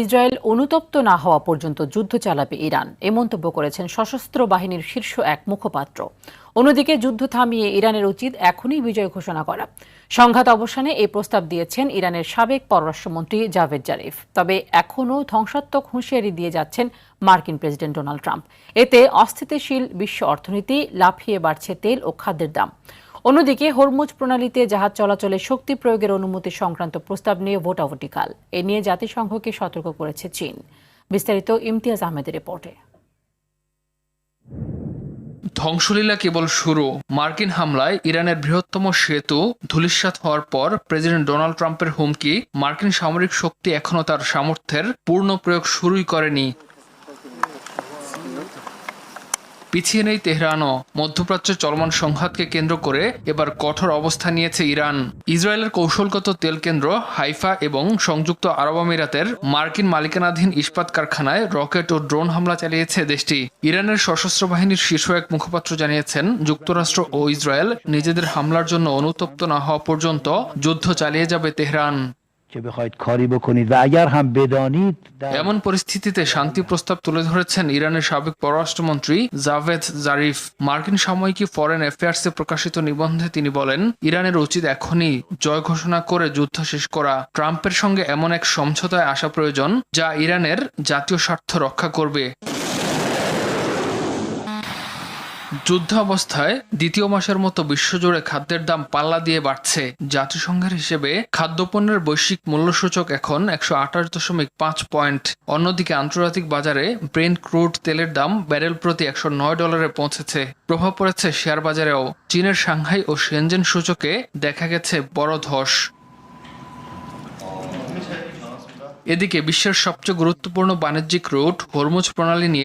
Israel অনুতপ্ত না হওয়া পর্যন্ত যুদ্ধ চালাবে ইরান, এ মন্তব্য করেছেন সশস্ত্র বাহিনীর শীর্ষ এক মুখপাত্র। অন্যদিকে যুদ্ধ থামিয়ে ইরানের উচিত এখনই বিজয় ঘোষণা করা। সংঘাত অবসানে এই প্রস্তাব দিয়েছেন ইরানের সাবেক পররাষ্ট্রমন্ত্রী জাভেদ জারিফ। তবে এখনও ধ্বংসাত্মক হুঁশিয়ারি দিয়ে যাচ্ছেন মার্কিন প্রেসিডেন্ট ডোনাল্ড ট্রাম্প। এতে অস্থিতিশীল বিশ্ব অর্থনীতি, লাফিয়ে বাড়ছে তেল ও খাদ্যের দাম। অন্যদিকে হরমুজ প্রণালীতে জাহাজ চলাচলে শক্তি প্রয়োগের অনুমতি সংক্রান্ত প্রস্তাব নিয়ে ভোটাভুটি কাল। এ নিয়ে জাতিসংঘকে সতর্ক করেছে চীন। বিস্তারিত ইমতিয়াজ আহমেদের রিপোর্টে। ধ্বংসলীলা কেবল শুরু। মার্কিন হামলায় ইরানের বৃহত্তম সেতু ধূলিসাৎ হওয়ার পর প্রেসিডেন্ট ডোনাল্ড ট্রাম্পের হুমকি, মার্কিন সামরিক শক্তি এখনও তার সামর্থ্যের পূর্ণ প্রয়োগ শুরুই করেনি। পিছিয়ে নেই তেহরানও। মধ্যপ্রাচ্যে চলমান সংঘাতকে কেন্দ্র করে এবার কঠোর অবস্থান নিয়েছে ইরান। ইসরায়েলের কৌশলগত তেল কেন্দ্র হাইফা এবং সংযুক্ত আরব আমিরাতের মার্কিন মালিকানাধীন ইস্পাত কারখানায় রকেট ও ড্রোন হামলা চালিয়েছে দেশটি। ইরানের সশস্ত্র বাহিনীর শীর্ষ এক মুখপাত্র জানিয়েছেন, যুক্তরাষ্ট্র ও ইসরায়েল নিজেদের হামলার জন্য অনুতপ্ত না হওয়া পর্যন্ত যুদ্ধ চালিয়ে যাবে তেহরান। এমন পরিস্থিতিতে শান্তি প্রস্তাব তুলে ধরেছেন ইরানের সাবেক পররাষ্ট্রমন্ত্রী জাভেদ জারিফ। মার্কিন সাময়িকী ফরেন অ্যাফেয়ার্সে প্রকাশিত নিবন্ধে তিনি বলেন, ইরানের উচিত এখনই জয় ঘোষণা করে যুদ্ধ শেষ করা। ট্রাম্পের সঙ্গে এমন এক সমঝোতায় আসা প্রয়োজন যা ইরানের জাতীয় স্বার্থ রক্ষা করবে। যুদ্ধাবস্থায় দ্বিতীয় মাসের মতো বিশ্বজুড়ে খাদ্যের দাম পাল্লা দিয়ে বাড়ছে। জাতিসংঘের হিসেবে খাদ্যপণ্যের বৈশ্বিক মূল্যসূচক এখন 128.5 পয়েন্ট। অন্যদিকে আন্তর্জাতিক বাজারে ব্রেন্ট ক্রুড তেলের দাম ব্যারেল প্রতি $109 পৌঁছেছে। প্রভাব পড়েছে শেয়ার বাজারেও। চীনের সাংহাই ও শেনজেন সূচকে দেখা গেছে বড় ধস। এদিকে বিশ্বের সবচেয়ে গুরুত্বপূর্ণ বাণিজ্যিক রুট হরমুজ প্রণালী নিয়ে